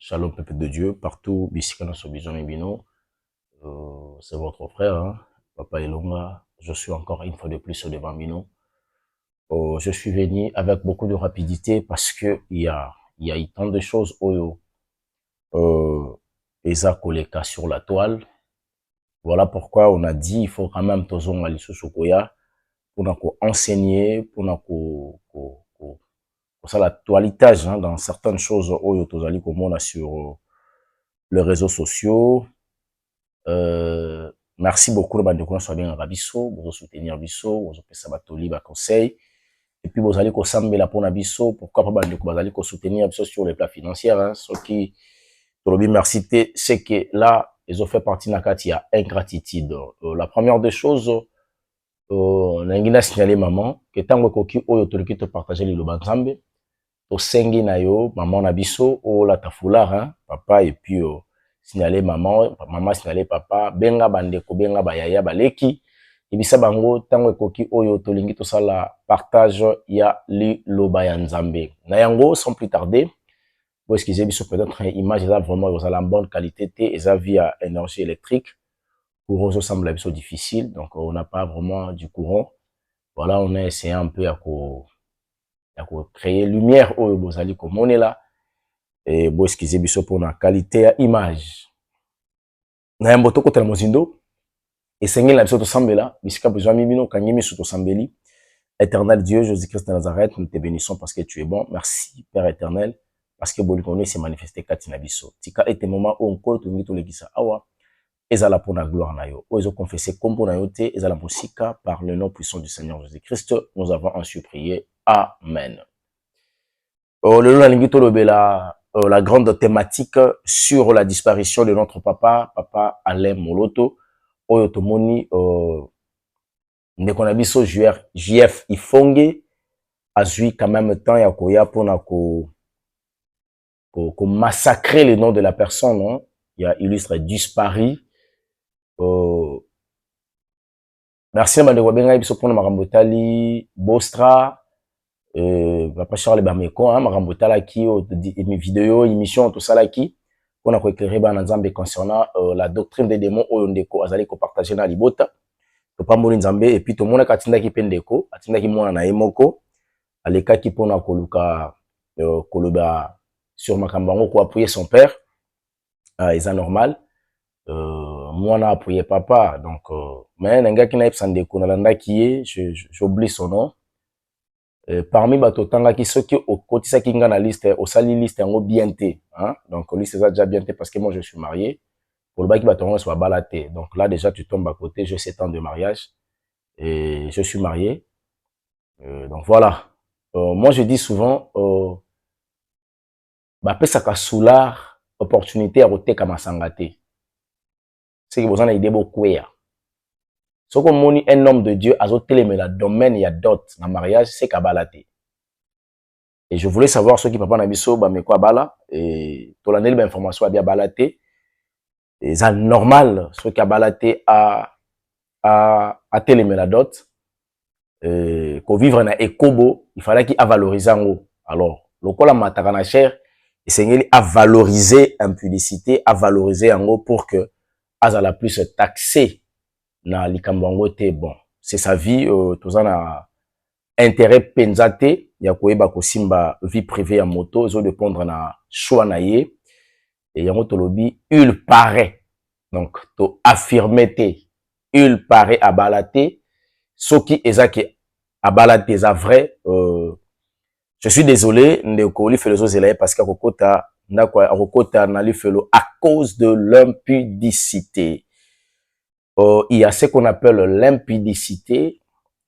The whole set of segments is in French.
Shalom, peuple de Dieu, partout, Bissikana Sobizon et Bino. C'est votre frère, hein, Papa Elonga. Je suis encore une fois de plus devant Bino. Je suis venu avec beaucoup de rapidité parce que il y a eu tant de choses, Eza Koleka sur la toile. Voilà pourquoi on a dit, il faut quand même tozonga lisusukoya, pour enseigner, pour ça la toiletage, hein, dans certaines choses, tozali komona sur les réseaux sociaux. Merci beaucoup le bandeko na swabeng rabiso, vous soutenir biso, vous pesa batoli ba conseil et puis vous allez ko sambela pona biso, pourquoi pas bandeko bazali ko soutenir biso sur les plans financiers, hein, ce qui tolobi merci té, c'est que là ils ont fait partie na kati ya ingratitude. La première des choses, nangina signaler maman que tango koki oyo toliki te partager le banzambe to sengi na yo maman na biso o la tafular, hein, papa et puis signaler maman, maman signaler papa, benga bandeko, benga bayaya baleki, ibisa bango tango ekoki oyo tolingi tosala partage ya li loba ya nzambe. Na yango, sans plus tarder, pour excuser biso peut-être image là vraiment en bonne qualité et ça via énergie électrique. Pour eux, ça semble biso difficile, donc on n'a pas vraiment du courant. Voilà, on a essayé un peu à créer lumière oyo bozali komone là. Et bon, excusez biso pour la qualité à image. Na yambo toko tala mozindo. Et sengel la biso to sambela. Bisika besoin mimino kangimi suto sambeli. Éternel Dieu, Jésus-Christ de Nazareth, nous te bénissons parce que tu es bon. Merci, Père éternel, parce que Bolikone s'est manifesté katina biso. Tika était moment où on colle tout mito legisa awa. Ezala pour la gloire na yo. Ozo confessé kompo na yo te. Ezala musika par le nom puissant du Seigneur Jésus-Christ. Nous avons ainsi prié. Amen. Le lingito lobela. La grande thématique sur la disparition de notre papa, Papa Alain Moloto, oyo tomoni ndeko na biso JF Ifonge azui quand même temps ya koya pona ko massacrer le nom de la personne, hein? Il y a illustre disparu. Merci na ndeko benga biso pona makambo tali Bostra, Papa Charles Bameko, hein, makambo tala ki mes vidéos, émissions tout ça là qui on a éclairé ba nzambe concernant la doctrine des démons oyo ndeko azali ko partager na libota to pa moni nzambe et puis to mona katinda ki pendeko atinda ki mona na emoko aleka ki pona koluka koloba sur makambo ngo ko appuyer son père, c'est normal. Moi a appuyé papa donc mais nga ki na epsa ndeko na landa ki j'oublie son nom. Parmi bato tanga ki soki okotisa ki nga na liste osali liste yango bien te, hein, donc liste ça déjà bien te parce que moi je suis marié pour le baki bato ngo soit balaté, donc là déjà tu tombes à côté. J'ai 7 ans de mariage et je suis marié, donc voilà. Moi je dis souvent ba pesa ka soulard opportunité à roteka masanga te, c'est que vous en avez idée beaucoup ya ce qu'on moni un homme de Dieu azoteleme la domaine ya dot na mariage c'est kabalaté. Et je voulais savoir ceux qui papa na biso ba me quoi bala et to la nel information a bien balaté et ça normal ceux qui a balaté à télémé la dot ko vivre na ekobo il fallait qu'il a valorisé ngo. Alors lokola mataka na cher et sengeli a valoriser impudicité, a valoriser ngo pour que azala plus taxé na likambo te. Bon, c'est sa vie, tozana intérêt penzate ya koyeba kosimba vie privée ya moto zo dépendre na choix na ye et yango tolobi il paraît, donc to affirmer te il paraît abalaté soki ezaki abalaté za vrai. Je suis désolé ndeko li felo zela parce que kokota ndako kokota na li felo à cause de l'impudicité. Il y a ce qu'on appelle l'impudicité,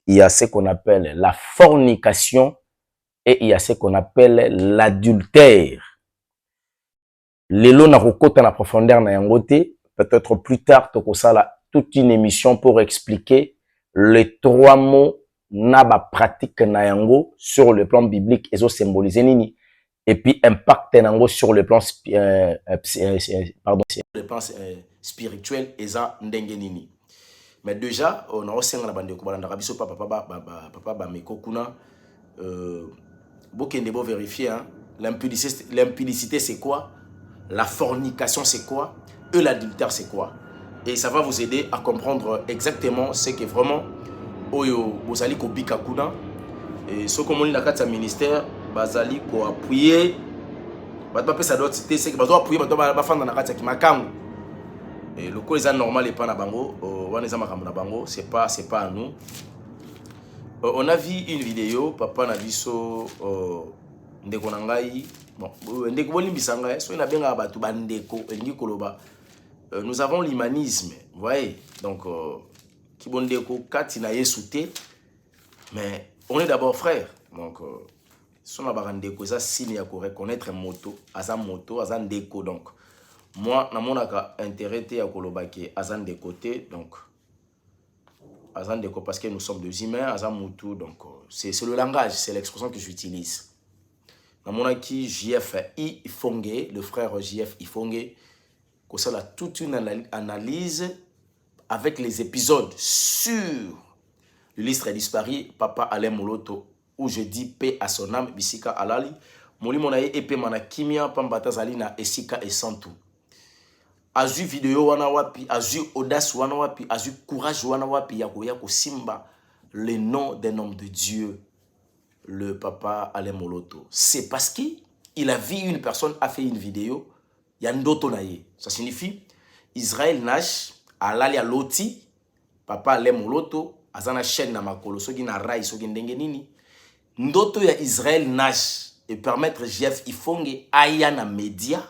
il y a ce qu'on appelle la fornication et il y a ce qu'on appelle l'adultère. Lelo na kokota na profondeur na yangote, peut-être plus tard tokosala toute une émission pour expliquer les 3 mots na ba pratique na yango sur le plan biblique et zo symboliser nini et puis impact nango sur le plan spirituel et ça ndenge nini. Mais déjà on a aussi na bande ko balanda biso papa ba meko kuna bokende bo vérifier, hein. L'impudicité c'est quoi? la fornication c'est quoi, et l'adultère c'est quoi. Et ça va vous aider à comprendre exactement ce que vraiment Oyo Bozali ko bika kuna. Et ce qu'on dit dans le ministère, Bazali ko appuyer. Bato pa ça doit citer c'est que bato appuyer bato ba fanda na kati ya kimakangu. Et le coup est normal et pas na bango, wana za makambo na bango, c'est pas à nous. On a vu une vidéo papa na biso ndeko na ngai. Bon, ndeko bolimbisa ngai, so na benga bato bandeko elingi koloba. Nous avons l'humanisme, vous voyez. Donc Kibondeko kati na yesute, mais on est d'abord frères. Donc son abandeko ça signe ya ko reconnaître moto, azan deko. Donc moi na monaka intérêt ya koloba ke azan de côté, donc azan deko parce que nous sommes deux humains, azan moto. Donc c'est le langage, c'est l'expression que j'utilise. Na monaki JF Ifongue, le frère JF Ifongue, que ça a toute une analyse avec les épisodes sur l'illustre disparu, Papa Alain Moloto, où je dis paix à son âme, Bisika Alali, Moli Monaye Epe Manakimia, Pambata Zalina, Esika et Santu. Azu vidéo wanawapi, azu audace wanawapi, azu courage wanawapi, yako simba, le nom d'un homme de Dieu, le Papa Alain Moloto. C'est parce qu'il a vu une personne a fait une vidéo, Yandoto Naye. Ça signifie Israël Nash, Alali a Loti, Papa Alain Moloto, Azana chaîne na makolo, soki na rai, soki ndenge nini. Ndoto ya Israël Nash et permettre JF Ifongue aya na média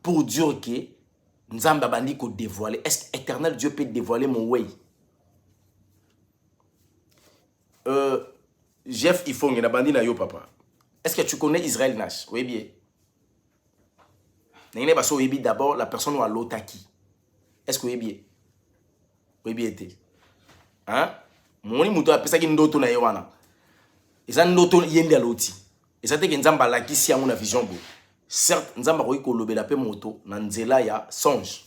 pour dire que Nzamba bandi ko dévoiler. Est-ce que éternel Dieu peut dévoiler mon way? JF Ifongue na bandi na yo papa. Est-ce que tu connais Israël Nash? Oui bien. N'engene baso oui d'abord la personne ou à l'otaki. Est-ce que oui bien? Oui bien été. Hein? Moni muto apesa ki ndoto na yewana. Eza ndoto yende à l'oti. Eza te ke nzamba la kisi ya na vision bo. Certes, nzamba ko kolobela pe moto na nzela ya songe.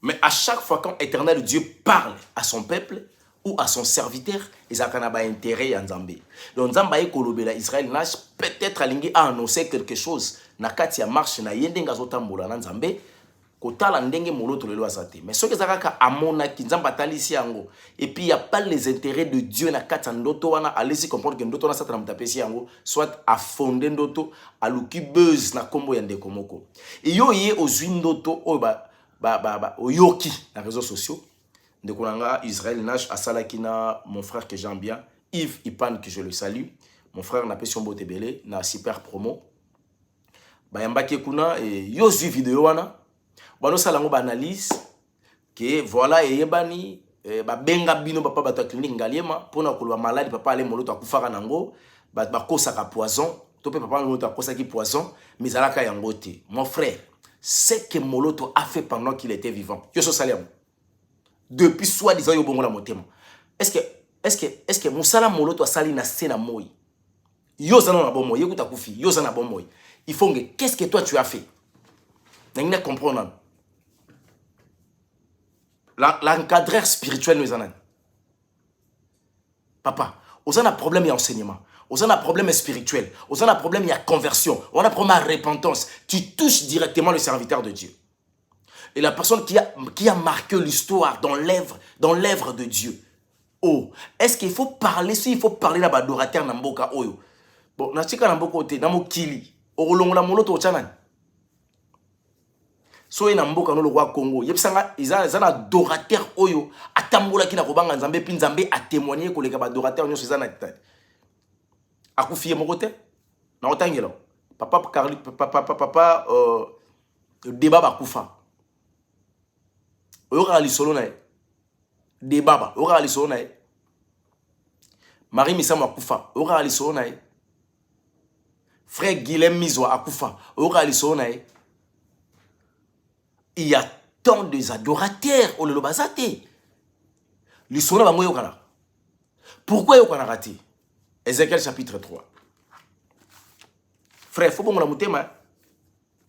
Mais à chaque fois quand éternel Dieu parle à son peuple ou à son serviteur, ils ont un intérêt à Nzambe. Donc Nzamba e kolobela Israël Nash peut-être alingi a annoncé quelque chose na kati ya marche na yendenga zotambola na Nzambe. Kotala ndenge moloto lelo azate. Mais ce que zakaka amona ki Nzamba talisi yango et puis il y a pas les intérêts de Dieu na kati ndoto wana, allez-y comprendre que ndoto na sata na mtapesi yango soit à fonder ndoto aluki buzz na kombo ya ndeko moko. Et yo ye ozwi ndoto o oyoki na réseaux sociaux. Ndeko nanga Israël Nash asalaki na mon frère que j'aime bien, Yves Ipan que je le salue. Mon frère na pesion botebele na super promo. Bayambaki kuna et yo zwi vidéo wana. Bano salango ba analyse que voilà et yebani ba benga bino papa bato clinique ngaliema pona ko malade papa ale moloto akufaka nango ba kosaka poison to pe papa moloto akosaki poison mais alaka yango te. Mon frère, c'est que Moloto a fait pendant qu'il était vivant. Yo so salam. Depuis soi-disant yo bongo la motema. Est-ce que Moussala Moloto a sali na sena moi. Yo zana na bon moi, yekuta kufi, yo zana bon moi. Il faut que qu'est-ce que toi tu as fait? N'engine comprendre. L'encadreur spirituel nous en a. Papa, on a un problème d'enseignement. On a un problème spirituel. On a un problème de conversion. On a un problème de repentance. Tu touches directement le serviteur de Dieu. Et la personne qui a marqué l'histoire dans l'œuvre de Dieu. Oh, est-ce qu'il faut parler, il faut parler d'adorateur Namboka Oyo? Bon, Nachika Namboka Ote, Namokili. Orolongola Moloto Ochanan. Soye na mboka no le roi Congo yebisanga izana adorateur oyo atambola ki na kobanga Nzambe pi Nzambe a témoigner ko leka ba adorateur nyo sezana tata akufie moko te na otangela papa débat ba kufa oyo ali solo na débat oyo ali solo na Marie Misamo akufa oyo ali solo na frère Guilhem Mizwa akufa oyo ali solo na il y a tant des adorateurs au Lobazate. L'histoire va mouiller. Pourquoi il y a raté? Ézéchiel chapitre 3. Frère, faut bon la moutema.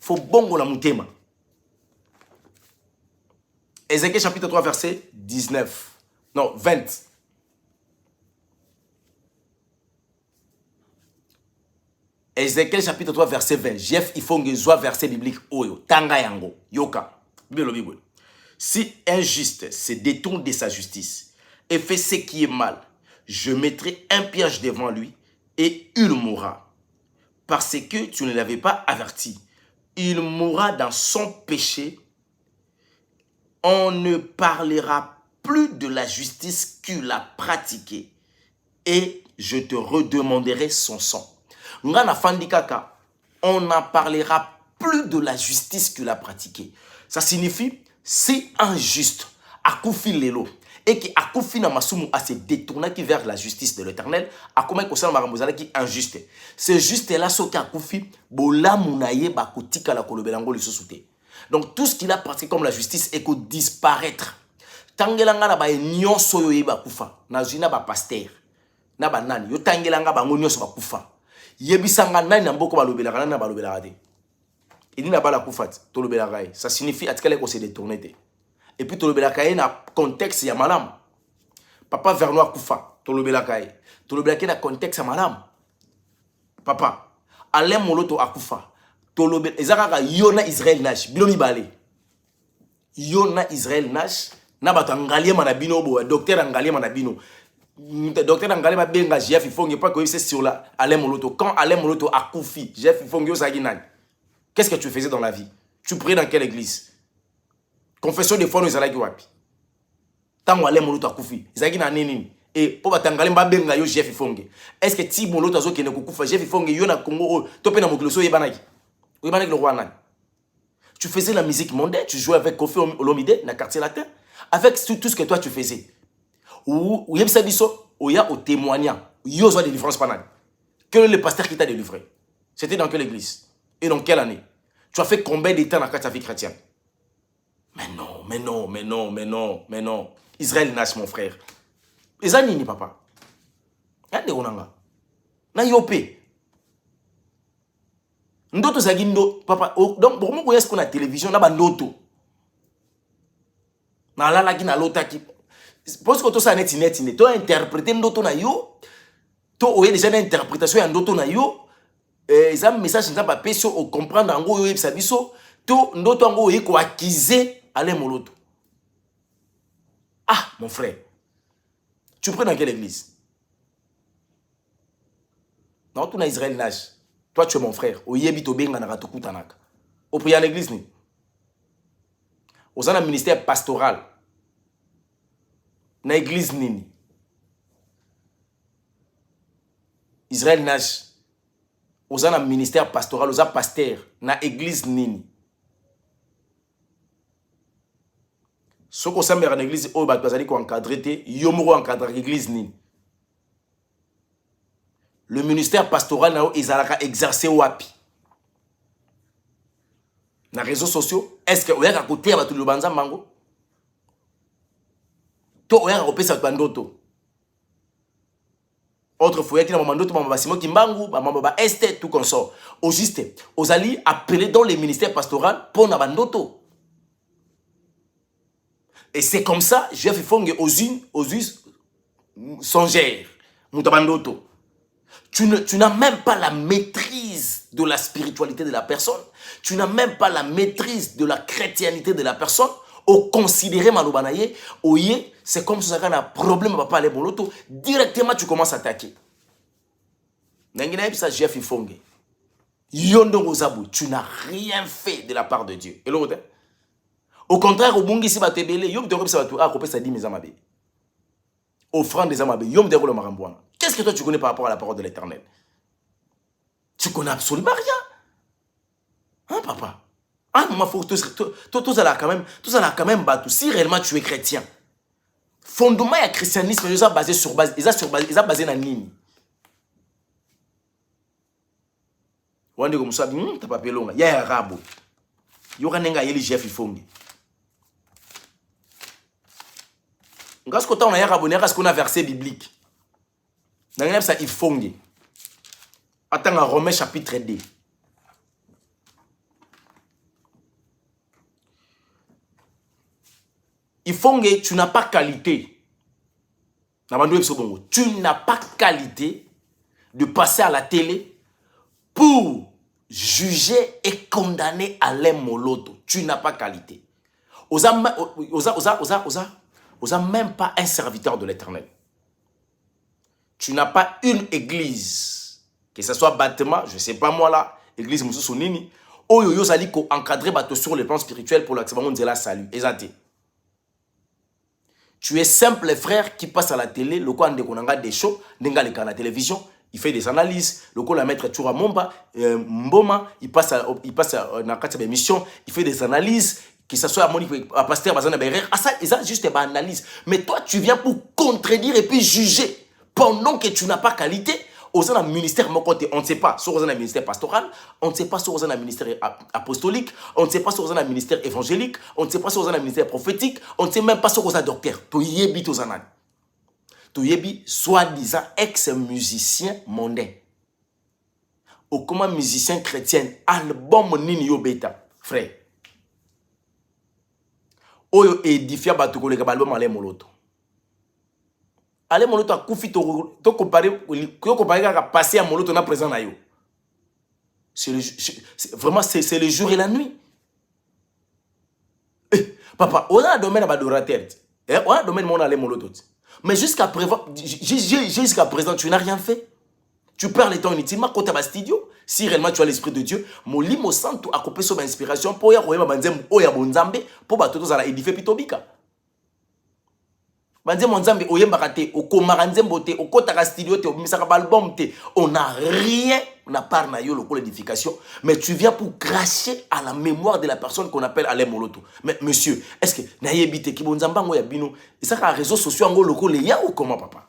Faut bon la moutema. Ézéchiel chapitre 3 verset 19. Non, 20. Ézéchiel chapitre 3 verset 20. Jeff il faut que verset biblique oyo tanga yango yoka. Bible. Si un juste se détourne de sa justice et fait ce qui est mal, je mettrai un piège devant lui et il mourra. Parce que tu ne l'avais pas averti. Il mourra dans son péché. On ne parlera plus de la justice qu'il a pratiquée. Et je te redemanderai son sang. Ngana fandikaka, on n'en parlera plus de la justice qu'il a pratiquée. Ça signifie, si un juste a koufi lelo et qui a koufi na masumu a se détourné vers la justice de l'Éternel, a comment concerne marambozala qui injuste. Ce juste là ce qui a koufi bola munaye ba kotika la kolobelango lisosute. Donc tout ce qu'il a pratiqué comme la justice est que disparaître. Tangelanga na ba nyonso yo yeba kufa. Na zina ba pasteur. Na ba nani yo tangelanga ba nyonso ba kufa. Yebisanga nani na mboko ba lobelaka nani na ba lobelaka te. Il dit na bala kufat to lobelaka. Ça signifie atikale ko se détourner. Et puis tolobelaka na contexte ya malam. Papa Vernois kufa tolobelaka. Tolobelaka na contexte ya malam. Papa Alain Moloto akufa. Tolobel ezaka yona Israël Nash bilomi balé. Yona Israël Nash na bato ngalie manabino bo docteur ngalie manabino. Docteur Ngalema benga Jeff Ifongue pas que c'est sur là Alain Moloto. Quand Alain Moloto a koufi Jeff Ifongue Osaginan. Qu'est-ce que tu faisais dans la vie? Tu priais dans quelle église? Confession des fois nous allons wapi. Tant Alain Moloto a koufi Zagina nini et pour batangalemba benga yo Jeff Ifongue. Est-ce que ti Moloto azo kene kufa Jeff Ifongue yo na Congo topé na mokilo so yebanaki. Yebanaki le roi nan. Tu faisais la musique mondaine, tu jouais avec Kofi Olomide na quartier latin avec tout ce que toi tu faisais. Ou yebisa biso oya au témoignant yo zo délivrance panane. Quel est le pasteur qui t'a délivré? C'était dans quelle église et dans quelle année? Tu as fait combien de temps dans ta vie chrétienne? Mais non. Israël Nash mon frère. Ezanini papa. Yande onanga. Na yope. Ndoto zagindo papa donc pour moi est-ce qu'on a télévision na ba ndoto. Na lala ki na lotaki. Parce que tout ça net, tu as interprété ndoto na yo, tu as déjà une interprétation ya ndoto na yo, ça message n'a pas pécho au comprendre ngo yo yebisa biso, to ndoto ngo yeko acquiser Alain Moloto. Ah mon frère, tu pries dans quelle église? Non, tu na Israël Nash. Toi tu es mon frère, oyebi to benga na katukutanaka. Au prier à l'église ni. Au sein d'un ministère pastoral. Na église nini. Israël Nash. Aux un ministère pastoral, aux un pasteur. Na église nini. Ce qu'on s'aime dans l'église, oh, bah, tu as dit qu'on encadre, yomoro encadre l'église nini. Le ministère pastoral, na ils allaient exercer wapi. Na réseaux sociaux, est-ce que vous avez à côté à tout le banza mango? Oya kopesa bandoto. Autre fois qui na mandoto mama basimo kimbangu mama ba este tout comme ça. Au juste, aux alliés appelés dans les ministères pastoraux pour na bandoto. Et c'est comme ça, je fais fongue aux us songères. Mutabandoto. Tu n'as même pas la maîtrise de la spiritualité de la personne. Tu n'as même pas la maîtrise de la chrétienté de la personne. Au considérer malobanaye, oye, c'est comme si ça a un problème, papa les boloto, directement tu commences à attaquer. Nangina ça Jeff Ifongue. Yondo Ozabu, tu n'as rien fait de la part de Dieu. Et l'autre, au contraire, au bungi si batebele, yom de ça tu a coupé ça dit mes amabe. Offrande des amabe, yom de le marambouana. Qu'est-ce que toi tu connais par rapport à la parole de l'Éternel? Tu connais absolument rien. Hein, papa? Ah, maman, faut que tout ça là quand même battu. Si réellement tu es chrétien, fondement du christianisme, ils ont basé sur base, ils ont basé na nini. Wande comme ça, t'as pas pelonga, ya rabo. Yoka nenga yeli Jeff Ifongue. Ngas ko ta on a ya rabo, ngas qu'on a verset biblique. Dans ça Ifongue. Attends à Romains chapitre 2. Ifongue, tu n'as pas qualité. Tu n'as pas qualité de passer à la télé pour juger et condamner Alain Moloto, tu n'as pas qualité. Osa même pas un serviteur de l'Éternel. Tu n'as pas une église, que ce soit bâtiment, je ne sais pas moi là, église Moussou Sonini, Oyo yo sali ko encadrer bateau sur le plan spirituel pour l'acceptation de la salut. Exact. Tu es simple frère qui passe à la télé, le quoi de konanga des shows, n'enga le à la télévision, il fait des analyses, le quoi la maître Toura Momba, Mboma, il passe dans quatre émissions, il fait des analyses, que ce soit à Monique, à Pasteur Bazana Berer, ah ça, c'est juste une analyse. Mais toi, tu viens pour contredire et puis juger pendant que tu n'as pas qualité. Aux un ministère, on ne sait pas sur un ministère pastoral, on ne sait pas sur un ministère apostolique, on ne sait pas sur un ministère évangélique, on ne sait pas sur un ministère prophétique, on ne sait même pas sur un docteur. Tu yebi to zanan. Tu yebi soi-disant ex-musicien mondain. Ou comment musicien chrétien, album nini yo beta, frère. Oyo édifia batoko le album Alain Moloto. Alain Moloto a koufi to comparer à passer à Moloto na présent na yo. Vraiment c'est le jour et la nuit. Papa, on a un domaine à l'adorateur. On a un domaine mon Alain Moloto. Mais jusqu'à présent, tu n'as rien fait. Tu perds le temps inutilement quand tu as un studio. Si réellement tu as l'esprit de Dieu, mon limo santo a coupé son inspiration pour y avoir pour édifier pitobika. Banze monzambe oyembaka te okomaka nzembo te okotaka studio te obimisaka album te, on n'a rien na part na yo lokola édification, mais tu viens pour cracher à la mémoire de la personne qu'on appelle Alain Moloto. Mais monsieur, est-ce que na yebite ki bonzamba ngo ya bino esaka réseaux sociaux ngo lokola ya ou comment papa?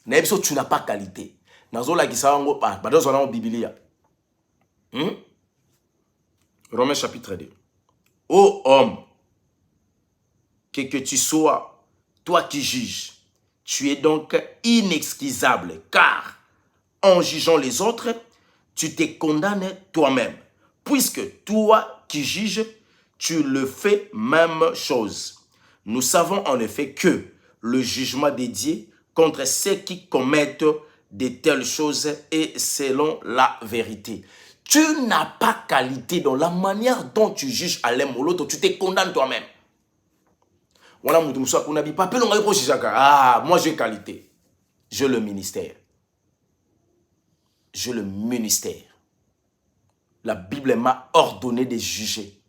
Na yebiso tu n'as pas qualité. Nazola ki sa ngo ba dozo na Biblia. Romains chapitre 2. Ô homme, que tu sois, toi qui juges, tu es donc inexcusable, car en jugeant les autres, tu te condamnes toi-même, puisque toi qui juges, tu le fais même chose. Nous savons en effet que le jugement dédié contre ceux qui commettent de telles choses est selon la vérité. Tu n'as pas qualité dans la manière dont tu juges Alain Moloto, tu te condamnes toi-même. Ah, moi j'ai qualité. J'ai le ministère. J'ai le ministère. La Bible m'a ordonné de juger.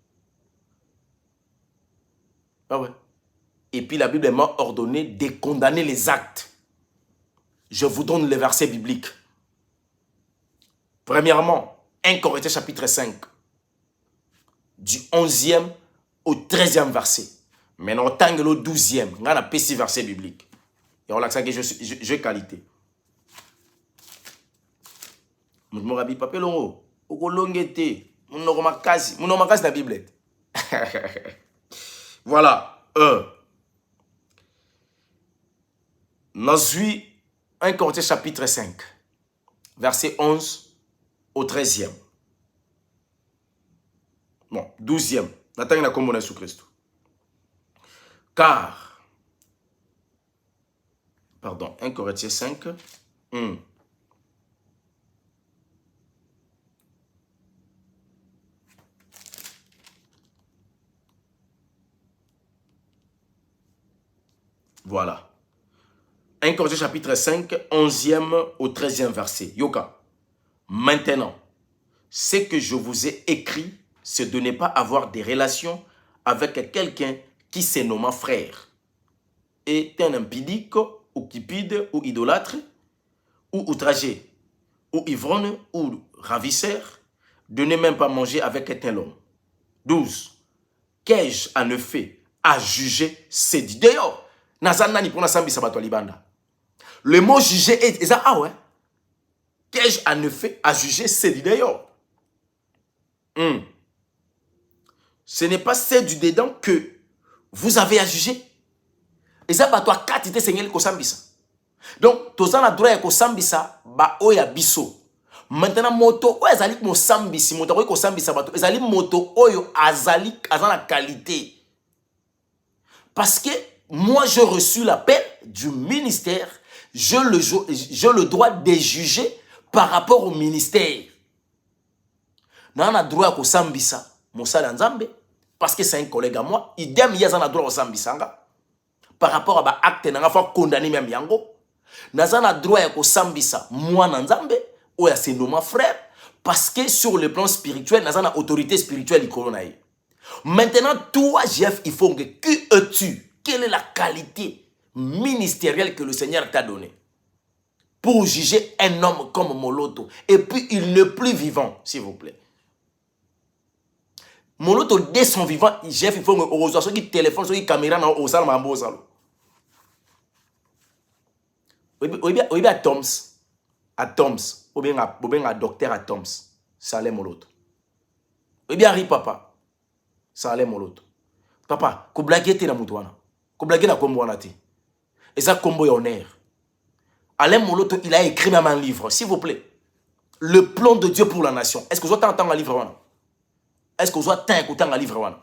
Ah ouais. Et puis la Bible m'a ordonné de condamner les actes. Je vous donne les versets bibliques. Premièrement, 1 Corinthiens chapitre 5. Du 11e au 13e verset. Maintenant, tant que le 12e, on a un petit verset biblique. Et on a que j'ai qualité. Je me rappelle pas, la Bible. Voilà. Nous 1 Corinthiens chapitre 5, verset 11 au 13e. Bon, 12e. N'attendez la commune sous Christ. Car, pardon, 1 Corinthiens 5, voilà. 1 Corinthiens chapitre 5, 11e au 13e verset. Yoka. Maintenant, ce que je vous ai écrit, c'est de ne pas avoir des relations avec quelqu'un qui se nomme frère, est un impudique, ou cupide, ou idolâtre, ou outragé, ou ivrogne, ou ravisseur, de ne même pas manger avec un tel homme. 12. Qu'ai-je en effet à juger ces dit d'ailleurs? Le mot juger est ah ouais. Qu'ai-je en effet à juger ces dit d'ailleurs? Ce n'est pas celle du dedans que vous avez à juger. Et ça, bah, toi, quatre, tu Seigneur, kosambisa. Donc, tous en droit à kosambisa, bah, oya biso. Maintenant, moto, oya zali kosambisi, moto, oya kosambisa, bato, ezali moto, oyo azali, azala qualité. Parce que moi, j'ai reçu l'appel du ministère, j'ai le droit de juger par rapport au ministère. Nana droit ko sambisa mosala nzambe parce que c'est un collègue à moi. Idem yazana droit ko sambisanga par rapport à ba acte nanga fa condamner même yango. Nazana droit ko sambisa moi na nzambe ou ya c'est nos frères parce que sur le plan spirituel nazana autorité spirituelle ikolonaï. Maintenant toi Jeff il faut que qui es-tu? Quelle est la qualité ministérielle que le Seigneur t'a donnée pour juger un homme comme Moloto et puis il n'est plus vivant s'il vous plaît. Moloto dès son vivant, Jeff il faut que ceux qui téléphone, ceux qui caméra dans au salon mambo salon. Oui bien à Toms, ou bien à docteur à Toms, ça allait Moloto. Oui bien Harry papa, ça allait Moloto. Papa, ko blaguer te na mutwana. Ko blaguer na kombo wana te. Et ça combo est honneur. Alain Moloto, il a écrit même un livre, s'il vous plaît. Le plan de Dieu pour la nation. Est-ce que vous entendez un livre? Est-ce que vous entendez un livre?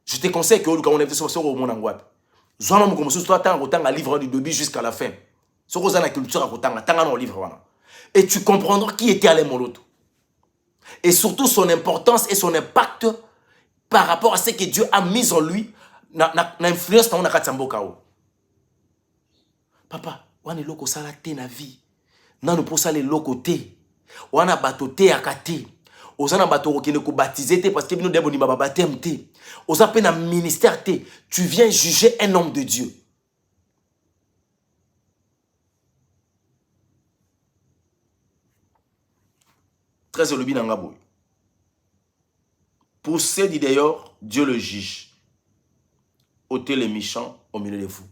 Je te conseille que quand on est venu sur le monde en Guadeloupe, vous entendez un livre du début jusqu'à la fin. Ce que vous avez la culture, vous entendez un livre. Et tu comprendras qui était Alain Moloto. Et surtout son importance et son impact par rapport à ce que Dieu a mis en lui, l'influence dans la Katsamboka. Papa, wana loko sala te na vie. Nanu pour ça les loko te. Wana bato te akate. Ozana bato okene ko baptiser te parce que bino debo ni baba baptême te. Oza pe na ministère te. Tu viens juger un homme de Dieu. Très olobi na ngabo. Pour ceux dit d'ailleurs, Dieu le juge. Ôtez les méchants au milieu de vous.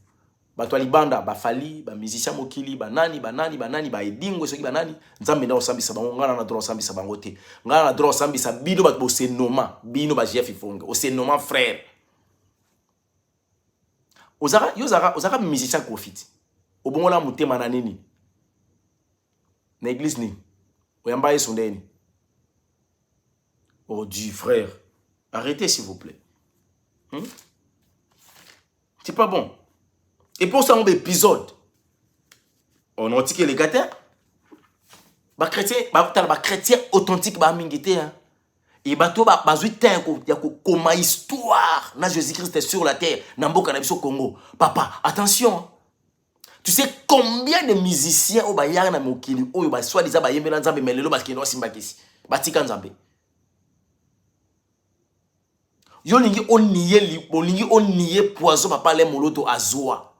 Bato libanda ba fali ba musicien mokili ba nani ba edingo soki ba nani nzambe na osambisa bango ngana na droit osambisa bango te ngana na droit osambisa bino ba bosenoma bino ba Jeff Ifonge osenoma frère ozaka musicien profite obongola mutema na nini na église ni oyamba yeso ndeni. Oh Dieu frère, arrêtez s'il vous plaît. C'est pas bon. Et pour ça, on a un épisode. On a dit que les gars, les chrétiens authentiques, et bateau il y a comme histoire na Jésus-Christ est sur la terre na mboka na biso Congo. Papa, attention. Tu sais combien de musiciens au bayar na mokili oyo ba soit disant ba yembela nzambe melelo ba kino simba kisi. Batika nzambe. Yo lingi on nié poison papa le Moloto azoa.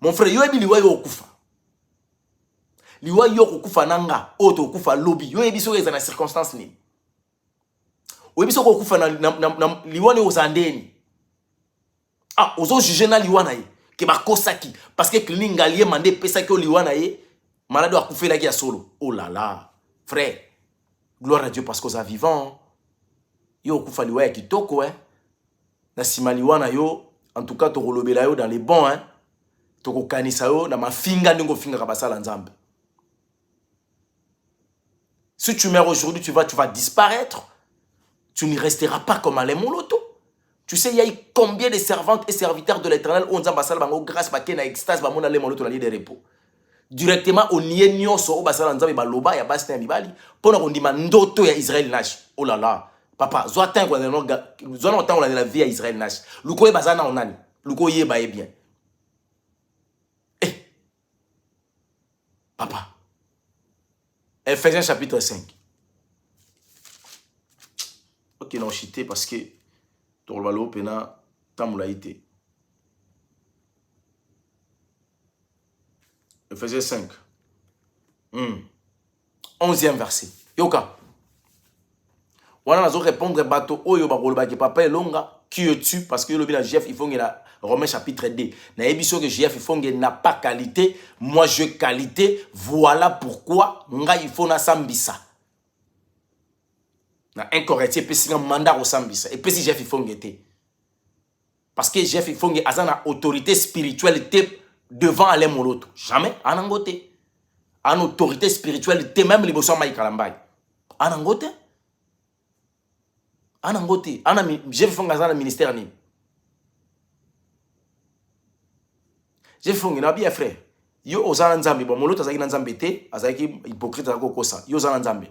Mon frère, yo ebi liwa yo okufa. Liwa yo okufa nanga, oto okufa lobby. Yo ebi so eza na circonstance ni. O ebi so okufa na liwa ni osandeni. Ah, ozo juger na liwa na ye. Ke ba kosaki parce que clinique ngalié mandé pesa ki o liwa na ye, malade akufela ki ya solo. Oh là là. Frère, gloire à Dieu parce que ça vivant. Yo okufa liwa ya kitoko Na sima liwa na yo, en tout cas to rolobela yo dans les bons Toko kanisa yo na mafinga ndingo finga kabasala nzambe. Si tu meurs aujourd'hui, tu vas disparaître. Tu ne resteras pas comme Alain Moloto. Tu sais, il y a eu combien de servantes et serviteurs de l'Éternel où on a basala bango grâce à na extase ba mona Alain Moloto na lieu de repos. Directement au nié nyonso o basala nzambe ba loba ya basi na mibali pona ko ndima ndoto ya Israël Nash. Oh là là. Papa, zo tango na no zo na tango la vie ya Israël Nash. Luko e bazana onani. Luko ye ba e bien. Papa. Ephésiens chapitre 5. Ok, non, chité parce que Torvalo Pena Tamoulaïté. Ephésiens 5. 11e verset. Yoka. Wana nazo répondre bateau oyo bakoloba ki papa elonga qui es-tu parce que le bien Jeff il faut la Romains chapitre 2. Na émission que Jeff il faut n'a pas qualité, moi je qualité, voilà pourquoi nga il faut na sambisa. Na incorrecté pe singa mandat au sambisa et puis si Jeff il faut ngete. Parce que Jeff il faut a azana autorité spirituelle devant Alain Moloto. Jamais anangote. An autorité spirituelle même liboso mai kalambay. Anangote. Anangote, Jeff Fonga dans le ministère ni. Jeff Fonga na bien frère. yo ozana nzambe bon moloto azaki na nzambe te azaki hypocrite azako kosa yo ozana nzambe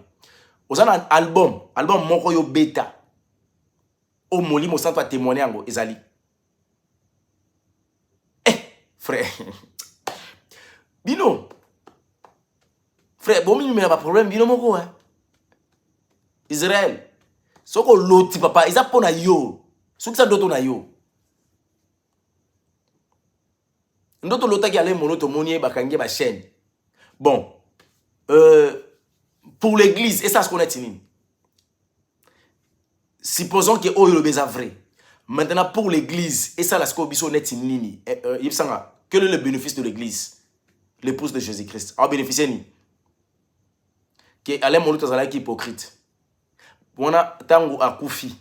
ozana album moko yo beta o molimo santo a témoigner yango ezali frère bino frère bon mimi na ba problème bino moko hein Israël soko loti papa eza pona yo soki sa ndoto na yo ndoto lotaki ale monoto moni bakangi ba chaîne bon pour l'église et ça se connaît nini supposons que oyo le beza vrai maintenant pour l'église et ça la sko biso net nini yipsanga quel est le bénéfice de l'église l'épouse de Jésus-Christ a bénéficié ni que ale monoto azalaki hypocrite wana tango akufi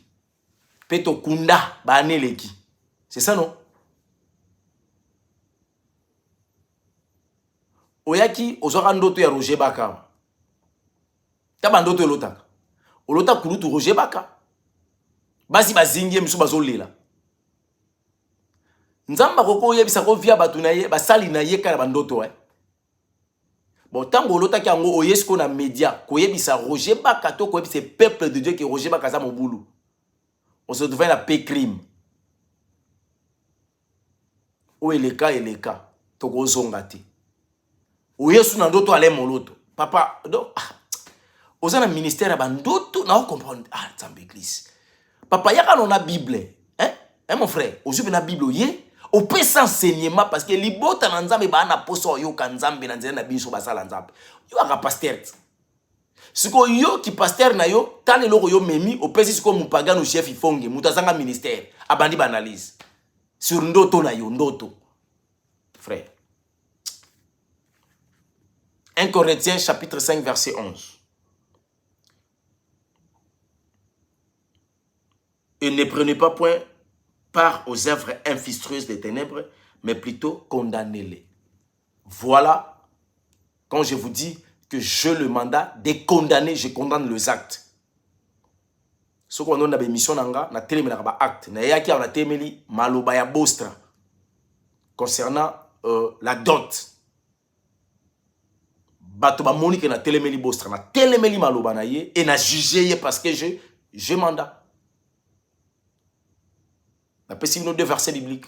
peto kunda ba neleki c'est ça non oyaki ozwaka ndoto ya Roger Baka taba ndoto elotaka olota kulutu Roger Baka basi bazingie misu bazolela nzamba koko yebisa ko via batu na ye basali na ye kala bandoto bon tango olotaki yango oyesko na média koyebisa Roger Baka to koyebisa peuple de Dieu que Roger Baka za mobulu on se devait la paix crime o eleka to ko zonga te oyesu na ndoto ale moloto papa do ozana ministère ya bandoto na comprendre nzambe église papa yaka na bible mon frère ozubi na bible ye au pesa enseignement parce que libota na nzambe ba na poso yo ka nzambe na nzela na biso basala nzambe yo aka pasteur siko yo ki pasteur na yo tane loko yo memi au pesa siko mupagano chef ifonge mutazanga ministère abandi ba analyse sur ndoto na yo ndoto frère 1 Corinthiens chapitre 5 verset 11 et ne prenez pas point part aux œuvres infructueuses des ténèbres, mais plutôt condamnez-les. Voilà, quand je vous dis que j'ai le mandat de condamner, je condamne les actes. Ce qu'on a une mission, na télémeli na acte, na yaki na télémeli maloba ya bostra concernant la dot. Bato ba monique na télémeli bostra, na télémeli maloba na ye et na jugé parce que j'ai mandat. Après, si nous deux versets bibliques.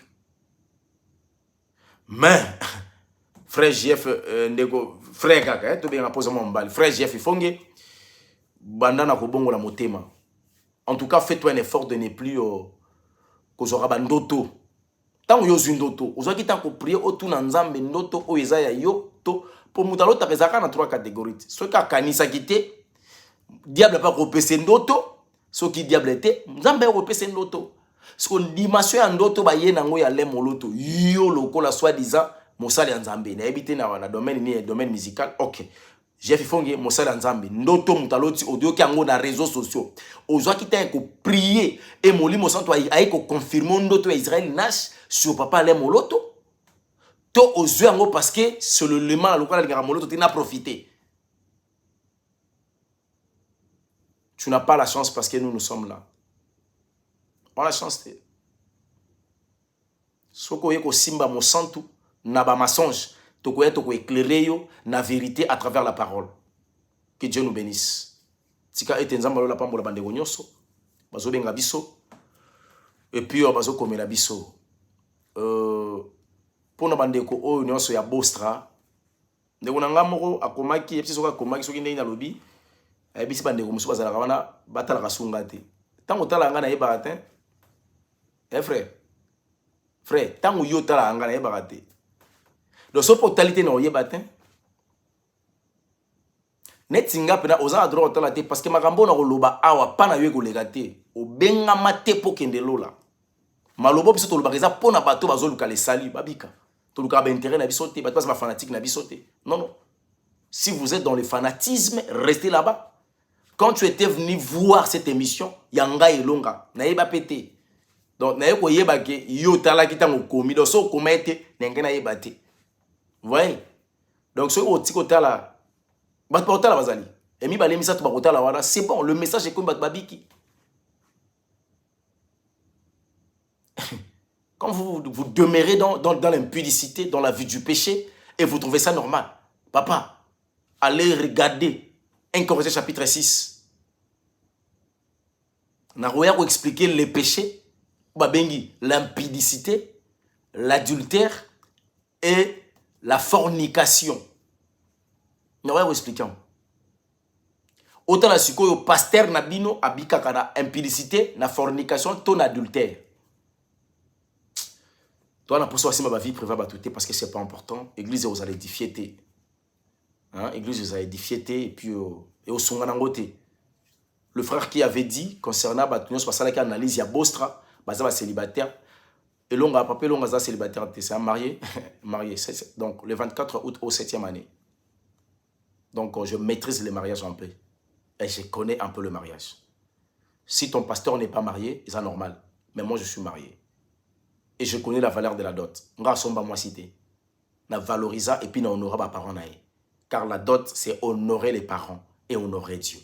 Mais, frère JF, frère Kaka, tu bien pose mon bal. Frère JF, il faut que bandana kobongo la motema. En tout cas, fais-toi un effort de ne plus kozora bandoto. Tant yo zindoto, ozaki tant ko prier autour na nzambe ndoto o ezaya yo to pour mutalo ta rezaka na trois catégories. Ceux qui kanisa kité, diable pas repese ndoto, ceux qui diable était, nzambe repese ndoto. Ce qu'on dimension en ndoto ba ye nango ya le moloto yo lokola soi-disant mosali nzambe na ebité na domaine ni domaine musical OK Jeff Fonge mosali nzambe ndoto mutaloti audio ki yango na réseaux sociaux ozwa ki ta ko prier et molimo santo ay ko confirmer ndoto ya Israël Nash sur papa le moloto to ozwa yango parce que c'est le lema lokola ngara moloto tu n'as profité. Tu n'as pas la chance parce que nous sommes là. On a la chance de soko yeko simba mo santu na ba mensonge to ko éclairer yo na vérité à travers la parole. Que Dieu nous bénisse. Tika ete nzamba lola pambola bandeko nyonso bazo benga biso et puis bazo komela biso pona bandeko oyo nyonso ya bostra ndeko na ngamoko akomaki epsi soka akomaki soki ndeni na lobi ayebisi bandeko musu bazala wana batala kasunga te tango tala nga na yeba atin. Frère, tant que yo tala anga na yeba te. Donc so potalité na yeba te. Net singa pena oza droit tala te parce que makambo na koloba awa pa na yo kolega te. O benga mate po kende lola. Malobo biso to loba reza pona bato bazoluka le sali babika. To luka ba intérêt na biso te, bato ba fanatique na biso te. Non. Si vous êtes dans le fanatisme, restez là-bas. Quand tu étais venu voir cette émission, yanga elonga na yeba pété. Donc, na yeko yeba ke yo tala kitango komi do so komete nengena yeba te. Vous voyez? Donc, ce otiko tala bat portala bazali. Et mi balemi sa to bakotala wala, c'est bon, le message est comme bat babiki. Quand vous demeurez dans l'impudicité, dans la vie du péché, Et vous trouvez ça normal. Papa, allez regarder 1 Corinthiens chapitre 6. Naroya pour expliquer les péchés, l'impudicité, l'adultère et la fornication. Naroya pour expliquer. Autant la sikoyo pasteur nabino abikaka na impudicité, na fornication, ton adultère. Toi, on a pour ça aussi ma vie privée parce que c'est pas important. Église, vous allez édifier. Hein? Église, vous allez édifier et puis et au songanangote. Le frère qui avait dit concernant Batunios, parce qu'il analyse, il y a Bostra, Bazaba célibataire. Et l'on a papé, l'on a célibataire, c'est un marié. Marié. Donc, le 24 août au 7e année. Donc, je maîtrise les mariages en paix. Et je connais un peu le mariage. Si ton pasteur n'est pas marié, c'est normal. Mais moi, je suis marié. Et je connais la valeur de la dot. Nga somba moi cité. Na valorisa et puis na honora ba parents nae. Car la dot, c'est honorer les parents et honorer Dieu.